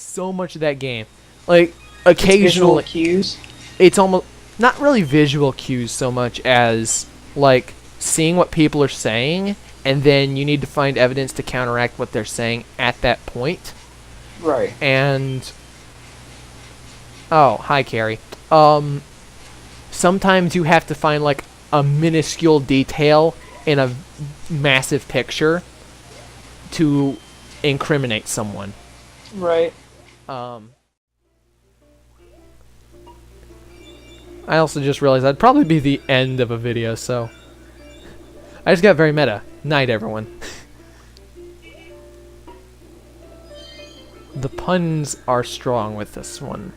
so much of that game. Like, occasionally... It's visual cues? It's almost... Not really visual cues so much as, like, seeing what people are saying, and then you need to find evidence to counteract what they're saying at that point. Right. And... Oh, hi, Carrie. Sometimes you have to find, like, a minuscule detail in a massive picture to incriminate someone. Right. I also just realized that'd probably be the end of a video, so... I just got very meta. Night, everyone. The puns are strong with this one.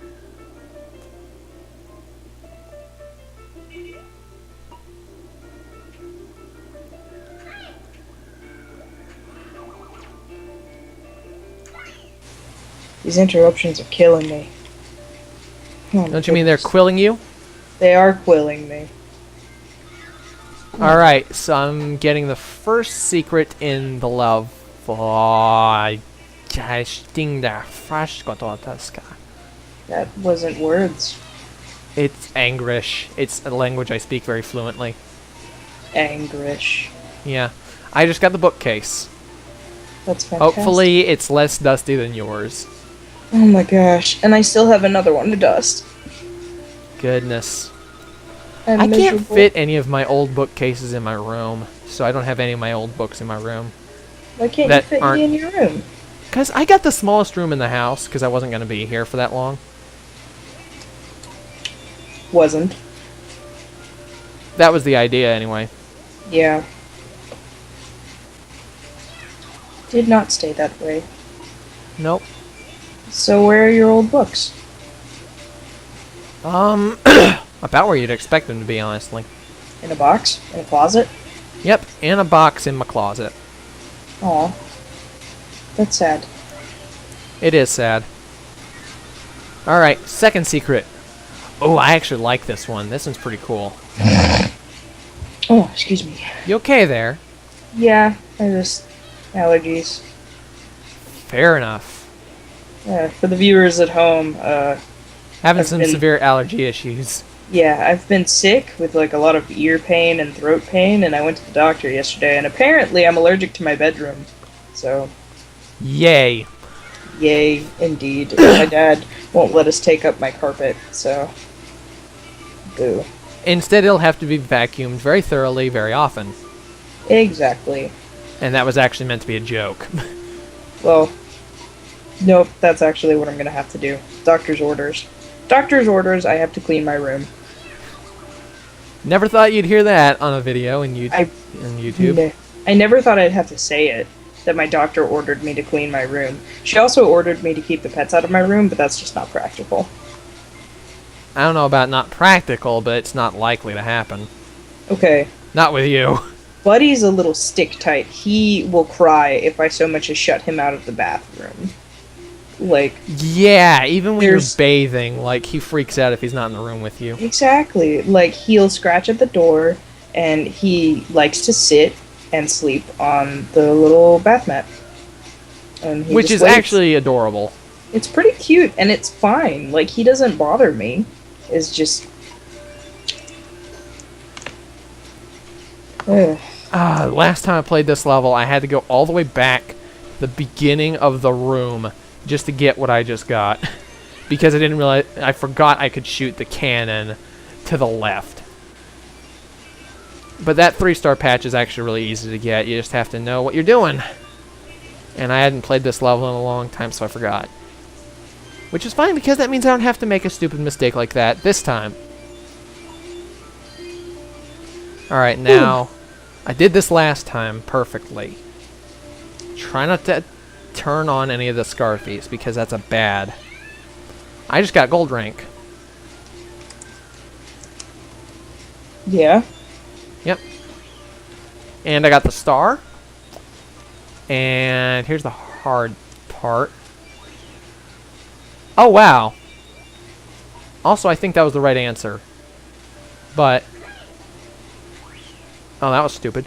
These interruptions are killing me. Oh, Don't you mean they're quilling you? They are quilling me. Alright, so I'm getting the first secret in the level. That wasn't words. It's Angrish. It's a language I speak very fluently. Angrish. Yeah. I just got the bookcase. That's fantastic. Hopefully it's less dusty than yours. Oh my gosh. And I still have another one to dust. Goodness. I'm I can't miserable. fit any of my old bookcases in my room, so I don't have any of my old books in my room. Why can't you that fit aren't- me in your room? Because I got the smallest room in the house, because I wasn't going to be here for that long. Wasn't. That was the idea, anyway. Yeah. Did not stay that way. Nope. So where are your old books? About where you'd expect them to be, honestly. In a box? In a closet? Yep, in a box in my closet. Aw. That's sad. It is sad. Alright, second secret. Oh, I actually like this one. This one's pretty cool. Oh, excuse me. You okay there? Yeah, I just... allergies. Fair enough. For the viewers at home, Having I've some been- severe allergy issues. yeah, I've been sick with like a lot of ear pain and throat pain, and I went to the doctor yesterday, and apparently I'm allergic to my bedroom. So, Yay. yay, indeed. My dad won't let us take up my carpet, so... boo. Instead, it'll have to be vacuumed very thoroughly, very often. Exactly. And that was actually meant to be a joke. Well, nope, that's actually what I'm gonna have to do. Doctor's orders. Doctor's orders, I have to clean my room. Never thought you'd hear that on a video in YouTube. Meh. I never thought I'd have to say it, that my doctor ordered me to clean my room. She also ordered me to keep the pets out of my room, but that's just not practical. I don't know about not practical, but it's not likely to happen. Okay. Not with you. Buddy's a little stick tight. He will cry if I so much as shut him out of the bathroom. Like, Yeah, even when you're There's- bathing, like, he freaks out if he's not in the room with you. exactly. Like, he'll scratch at the door, and he likes to sit and sleep on the little bath mat. And he Which just is waits. actually adorable. It's pretty cute, and it's fine. Like, he doesn't bother me. It's just... Ugh. Last time I played this level, I had to go all the way back to the beginning of the room just to get what I just got. Because I didn't realize... I forgot I could shoot the cannon to the left. But that 3-star patch is actually really easy to get. You just have to know what you're doing. And I hadn't played this level in a long time, so I forgot. Which is fine, because that means I don't have to make a stupid mistake like that this time. Alright, now... I did this last time perfectly. Try not to turn on any of the Scarfies, because that's a bad... I just got gold rank. Yeah. Yep. And I got the star. And here's the hard part. Oh, wow. Also, I think that was the right answer. But... oh, that was stupid.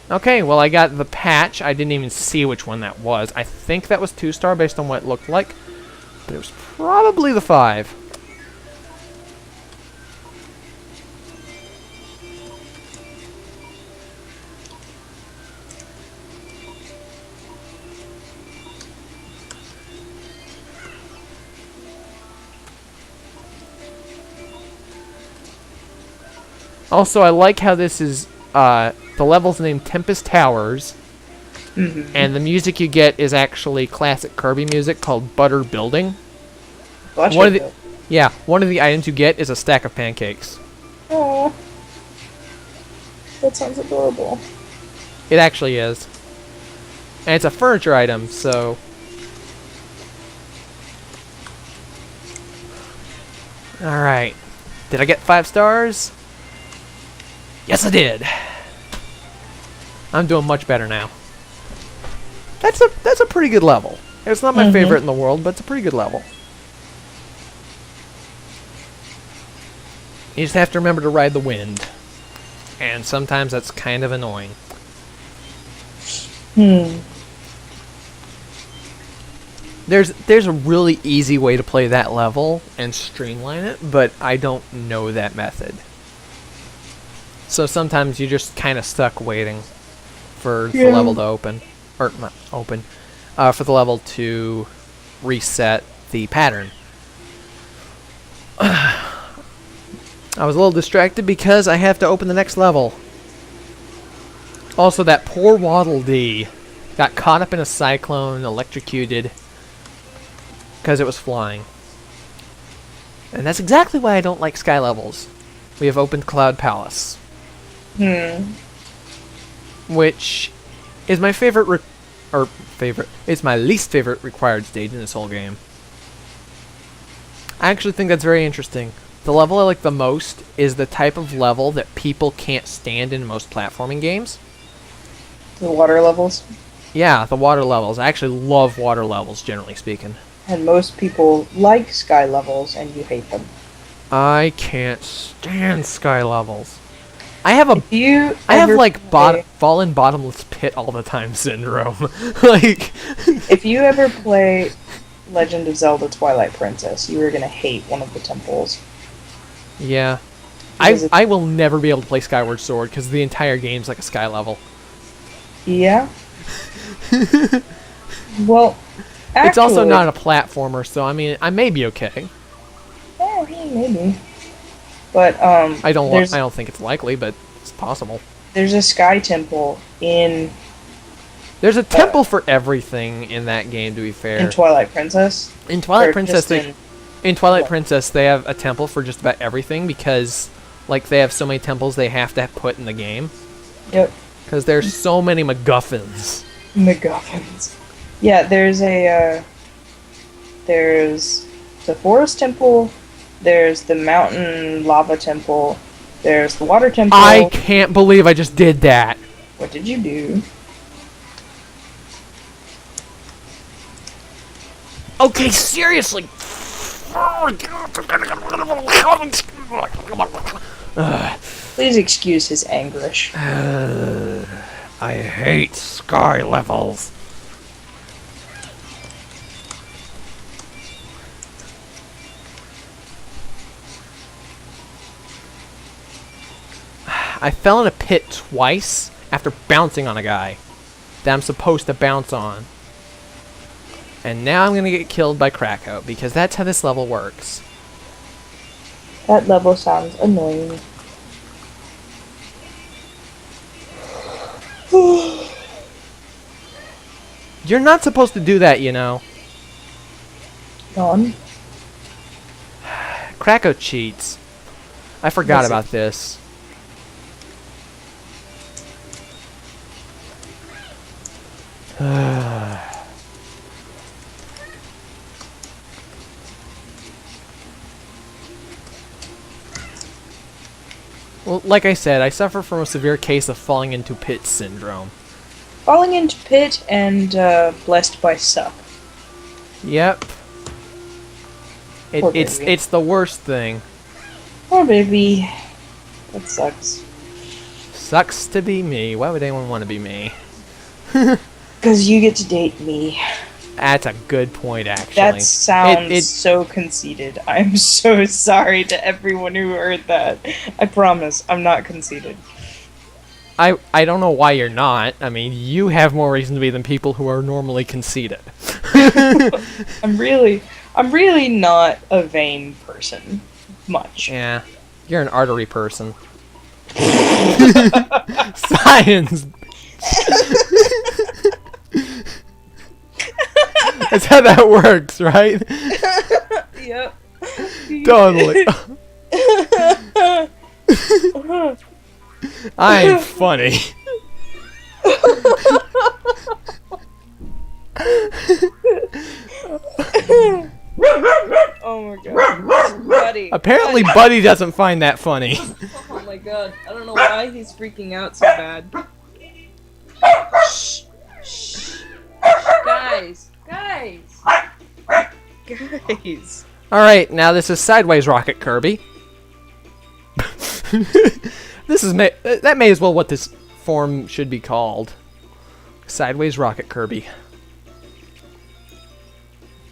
Okay, well, I got the patch. I didn't even see which one that was. I think that was 2-star based on what it looked like. But it was probably the 5. Also, I like how this is, the level's named Tempest Towers, and the music you get is actually classic Kirby music called Butter Building. One of the items you get is a stack of pancakes. Aww. That sounds adorable. It actually is. And it's a furniture item, so... Alright. Did I get 5 stars? Yes, I did. I'm doing much better now. That's a pretty good level. It's not my favorite in the world, but it's a pretty good level. You just have to remember to ride the wind. And sometimes that's kind of annoying. There's a really easy way to play that level and streamline it, but I don't know that method. So sometimes you're just kind of stuck waiting for the level to open. Or, not open. For the level to reset the pattern. I was a little distracted because I have to open the next level. Also, that poor Waddle Dee got caught up in a cyclone, electrocuted, because it was flying. And that's exactly why I don't like sky levels. We have opened Cloud Palace. Which is my favorite, it's my least favorite required stage in this whole game. I actually think that's very interesting. The level I like the most is the type of level that people can't stand in most platforming games. The water levels? Yeah, the water levels. I actually love water levels, generally speaking. And most people like sky levels, and you hate them. I can't stand sky levels. I have If fallen bottomless pit all the time syndrome. Like, if you ever play Legend of Zelda Twilight Princess, you are gonna hate one of the temples. Yeah. I will never be able to play Skyward Sword because the entire game's like a sky level. Yeah. Well, actually, it's also not a platformer, so I mean, I may be okay. Yeah, maybe. But I don't think it's likely, but it's possible. There's a sky temple in. There's a temple for everything in that game, to be fair. In Twilight Princess. In Twilight Princess, in Twilight Princess, they have a temple for just about everything because, like, they have so many temples they have to put in the game. Yep. Because there's so many MacGuffins. MacGuffins. Yeah, there's the forest temple. There's the mountain lava temple. There's the water temple. I can't believe I just did that. What did you do? Okay, seriously. Please excuse his anguish. I hate sky levels. I fell in a pit twice after bouncing on a guy that I'm supposed to bounce on. And now I'm going to get killed by Krakow, because that's how this level works. That level sounds annoying. You're not supposed to do that, you know. Gone. Krakow cheats. I forgot about this. Well, like I said, I suffer from a severe case of falling into pit syndrome. Falling into pit and blessed by suck. Yep. It's the worst thing. Poor baby. That sucks. Sucks to be me. Why would anyone want to be me? Because you get to date me. That's a good point, actually. That sounds so conceited. I'm so sorry to everyone who heard that. I promise, I'm not conceited. I don't know why you're not. I mean, you have more reason to be than people who are normally conceited. I'm really not a vain person. Much. Yeah. You're an artery person. Science! That's how that works, right? Yep. Totally. I'm funny. Oh my god. Buddy. Apparently Buddy doesn't find that funny. Oh my god. I don't know why he's freaking out so bad. Shh. Shh. Guys. Guys. Guys. Alright, now this is Sideways Rocket Kirby. This is that may as well what this form should be called. Sideways Rocket Kirby.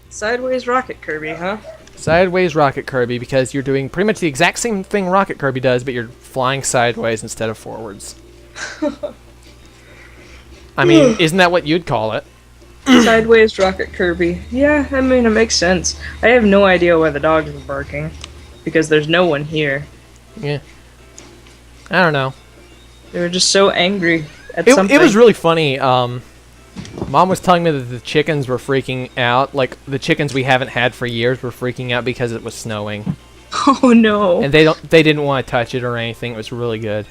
Sideways Rocket Kirby, huh? Sideways Rocket Kirby, because you're doing pretty much the exact same thing Rocket Kirby does, but you're flying sideways instead of forwards. I mean, isn't that what you'd call it? Sideways Rocket Kirby. Yeah, I mean, it makes sense. I have no idea why the dogs were barking. Because there's no one here. Yeah. I don't know. They were just so angry at something. It was really funny. Mom was telling me that the chickens were freaking out. Like, the chickens we haven't had for years were freaking out because it was snowing. Oh no. And they didn't want to touch it or anything. It was really good.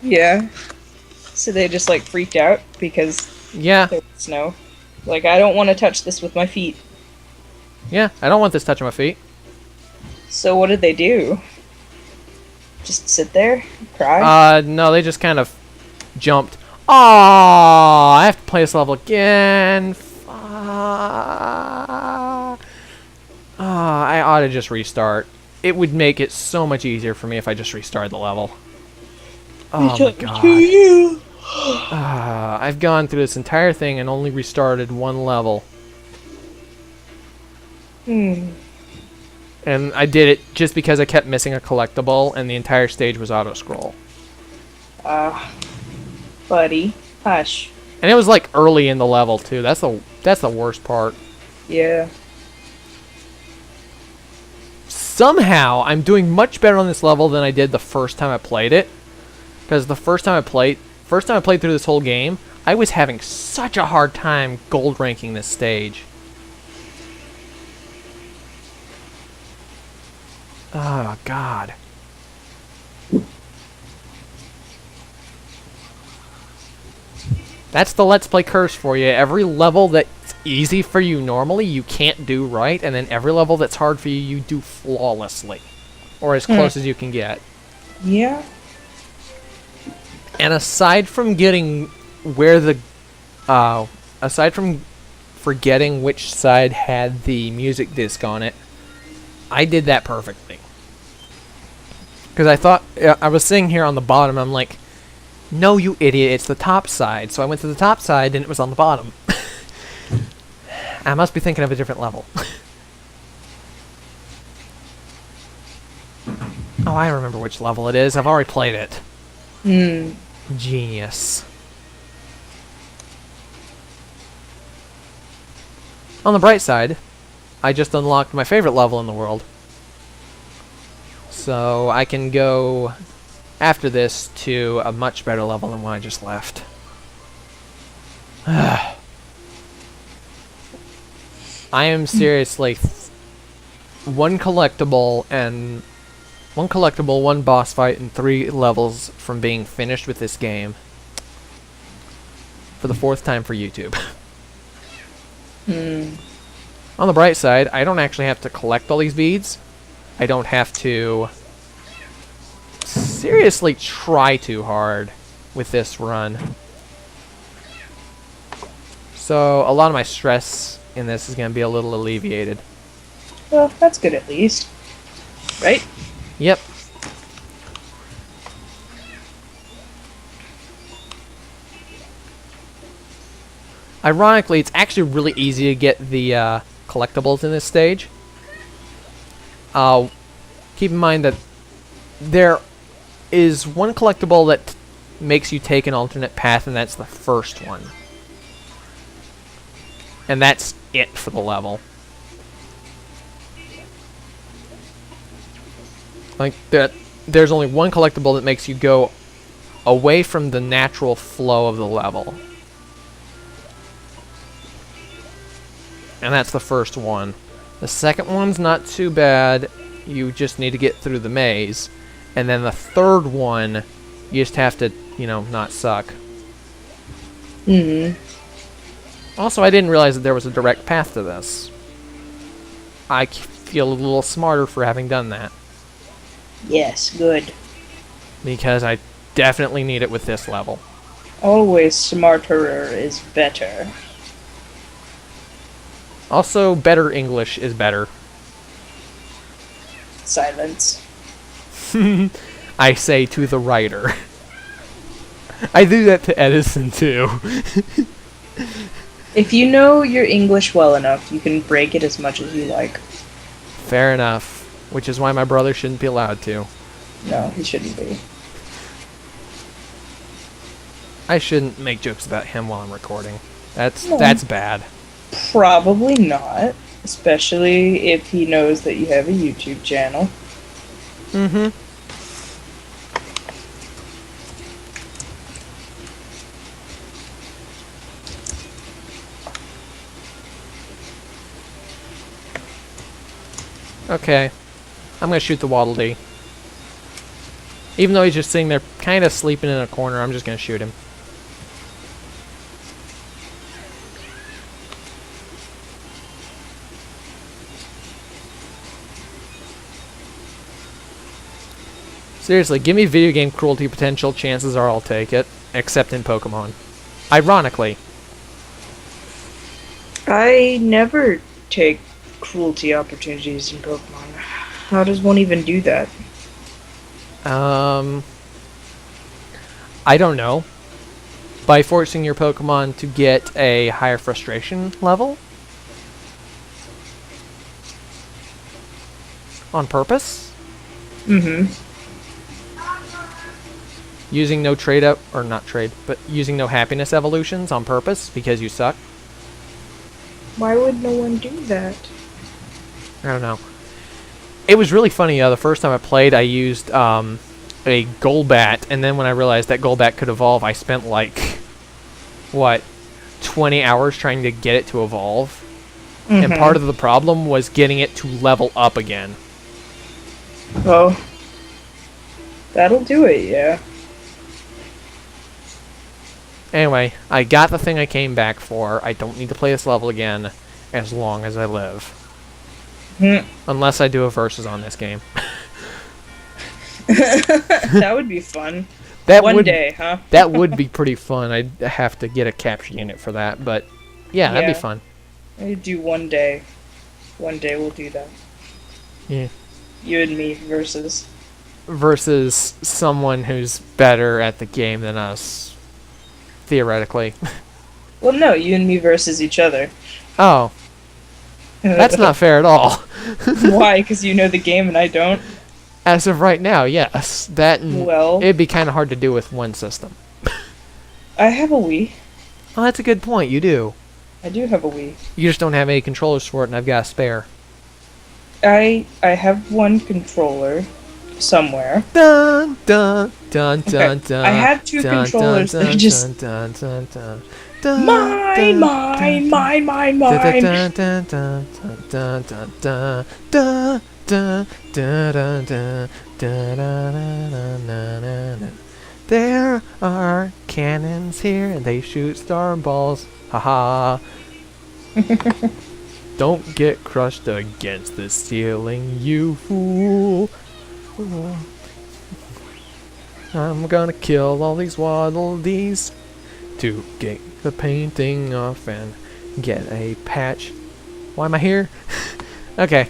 Yeah. So they just like freaked out because Yeah. there was snow. Like, I don't want to touch this with my feet. Yeah, I don't want this touching my feet. So what did they do? Just sit there? Cry? No, they just kind of jumped. Aww, I have to play this level again. I ought to just restart. It would make it so much easier for me if I just restarted the level. Oh my god. I've gone through this entire thing and only restarted one level. And I did it just because I kept missing a collectible and the entire stage was auto-scroll. Buddy. Hush. And it was like early in the level too. That's the worst part. Yeah. Somehow I'm doing much better on this level than I did the first time I played it. Because the first time I played through this whole game, I was having such a hard time gold ranking this stage. Oh god. That's the Let's Play curse for you. Every level that's easy for you normally, you can't do right, and then every level that's hard for you, you do flawlessly. Or as close as you can get. Yeah. And aside from getting where the... aside from forgetting which side had the music disc on it, I did that perfectly. Because I thought... I was sitting here on the bottom, I'm like... No, you idiot, it's the top side. So I went to the top side, and it was on the bottom. I must be thinking of a different level. Oh, I remember which level it is. I've already played it. Genius. On the bright side, I just unlocked my favorite level in the world. So I can go... after this to a much better level than one I just left. I am seriously one collectible, one boss fight, and 3 levels from being finished with this game. For the 4th time for YouTube. On the bright side, I don't actually have to collect all these beads. I don't have to... seriously try too hard with this run. So a lot of my stress in this is going to be a little alleviated. Well, that's good at least. Right? Yep. Ironically, it's actually really easy to get the collectibles in this stage. Keep in mind that there is one collectible that makes you take an alternate path, and that's the first one. And that's it for the level. Like, there's only one collectible that makes you go away from the natural flow of the level. And that's the first one. The second one's not too bad. You just need to get through the maze. And then the third one, you just have to, you know, not suck. Also, I didn't realize that there was a direct path to this. I feel a little smarter for having done that. Yes, good. Because I definitely need it with this level. Always smarter is better. Also, better English is better. Silence. I say to the writer. I do that to Edison, too. If you know your English well enough, you can break it as much as you like. Fair enough. Which is why my brother shouldn't be allowed to. No, he shouldn't be. I shouldn't make jokes about him while I'm recording. That's bad. Probably not. Especially if he knows that you have a YouTube channel. Okay. I'm gonna shoot the Waddle Dee. Even though he's just sitting there kind of sleeping in a corner, I'm just gonna shoot him. Seriously, give me video game cruelty potential, chances are I'll take it. Except in Pokemon. Ironically. I never take cruelty opportunities in Pokemon. How does one even do that? I don't know. By forcing your Pokemon to get a higher frustration level? On purpose? Using no trade up, or not trade, but using no happiness evolutions on purpose because you suck? Why would no one do that? I don't know. It was really funny, the first time I played, I used a Golbat, and then when I realized that Golbat could evolve, I spent like, what, 20 hours trying to get it to evolve? And part of the problem was getting it to level up again. Oh. That'll do it, yeah. Anyway, I got the thing I came back for. I don't need to play this level again as long as I live. Unless I do a versus on this game. That would be fun. One day, huh? That would be pretty fun. I'd have to get a capture unit for that, but yeah, that'd be fun. I do one day. One day we'll do that. Yeah. You and me versus someone who's better at the game than us. Theoretically. Well, no, you and me versus each other. Oh. That's not fair at all. Why? Because you know the game and I don't? As of right now, yes. That and well, it'd be kind of hard to do with one system. I have a Wii. Oh, that's a good point. You do. I do have a Wii. You just don't have any controllers for it, and I've got a spare. I have one controller somewhere. Dun dun dun dun dun. I have two controllers that are just dun dun dun. Mine. There are cannons here, and they shoot star balls. Haha. Don't get crushed against the ceiling, you fool. I'm gonna kill all these Waddle Dees to get the painting off and get a patch. Why am I here? Okay.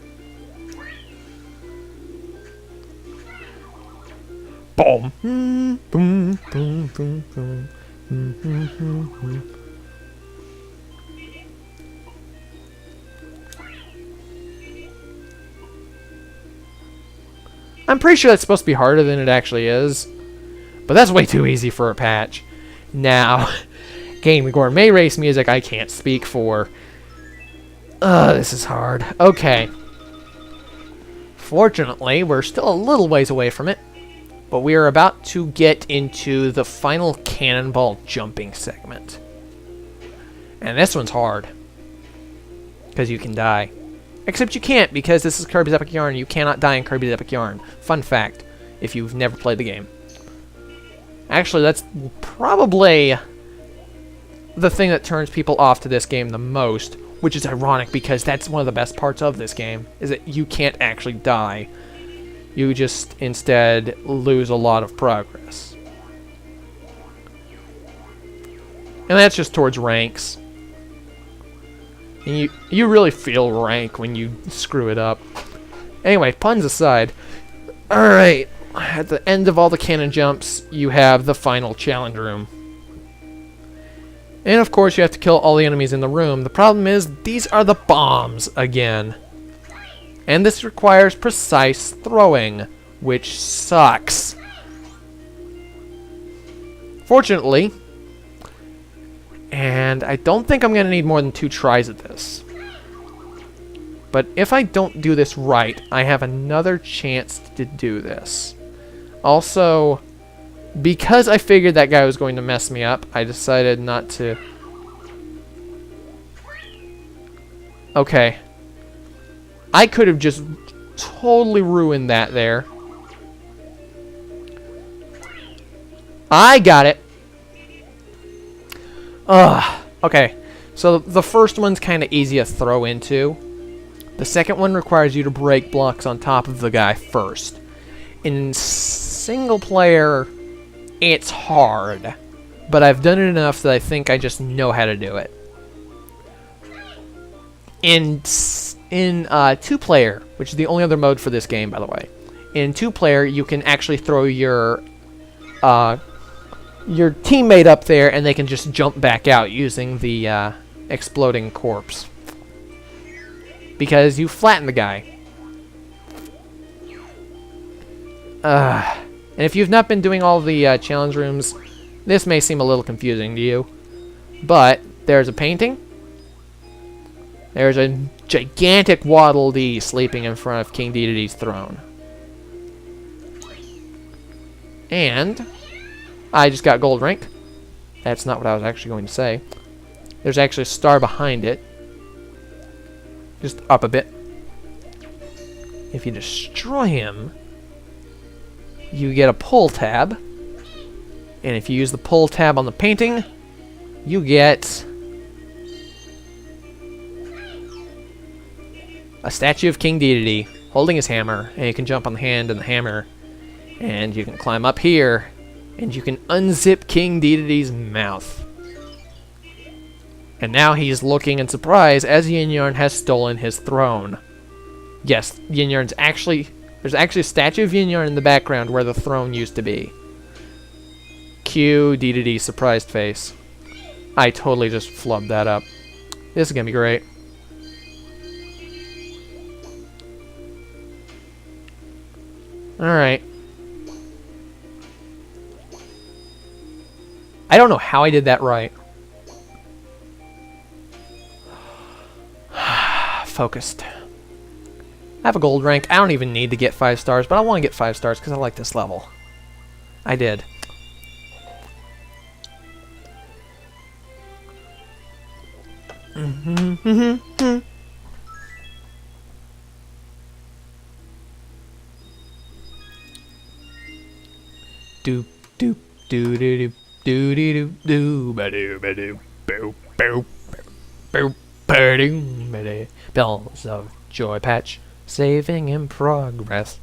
Boom. Boom. Boom. Boom. Boom. Boom. Boom. Boom. I'm pretty sure that's supposed to be harder than it actually is. But that's way too easy for a patch. Now, getting the Gourmet Race music I can't speak for. This is hard. Okay. Fortunately, we're still a little ways away from it. But we are about to get into the final cannonball jumping segment. And this one's hard. Because you can die. Except you can't, because this is Kirby's Epic Yarn. You cannot die in Kirby's Epic Yarn. Fun fact, if you've never played the game. Actually, that's probably the thing that turns people off to this game the most, which is ironic, because that's one of the best parts of this game, is that you can't actually die. You just, instead, lose a lot of progress. And that's just towards ranks. And you really feel rank when you screw it up. Anyway, puns aside. Alright, at the end of all the cannon jumps, you have the final challenge room. And of course you have to kill all the enemies in the room. The problem is, these are the bombs again. And this requires precise throwing, which sucks. Fortunately, and I don't think I'm going to need more than 2 tries at this. But if I don't do this right, I have another chance to do this. Also, because I figured that guy was going to mess me up, I decided not to... Okay. I could have just totally ruined that there. I got it. Okay, so the first one's kind of easy to throw into. The second one requires you to break blocks on top of the guy first. In single player, it's hard, but I've done it enough that I think I just know how to do it. In 2-player, which is the only other mode for this game, by the way, in 2-player, you can actually throw your teammate up there, and they can just jump back out using the exploding corpse. Because you flatten the guy. And if you've not been doing all the challenge rooms, this may seem a little confusing to you. But there's a painting. There's a gigantic Waddle Dee sleeping in front of King Dedede's throne. And I just got gold rank. That's not what I was actually going to say. There's actually a star behind it. Just up a bit. If you destroy him, you get a pull tab. And if you use the pull tab on the painting, you get a statue of King Dedede holding his hammer. And you can jump on the hand and the hammer. And you can climb up here. And you can unzip King Dedede's mouth. And now he's looking in surprise as Yin Yarn has stolen his throne. Yes, Yin Yarn's actually... There's actually a statue of Yin Yarn in the background where the throne used to be. Cue Dedede's surprised face. I totally just flubbed that up. This is gonna be great. Alright. I don't know how I did that right. Focused. I have a gold rank. I don't even need to get 5 stars, but I want to get 5 stars because I like this level. I did. Doop, doop, doo doo doo doo doo doo ba doo ba doo boop boop boop ba doo ba doo. Bells of Joy Patch, saving in progress.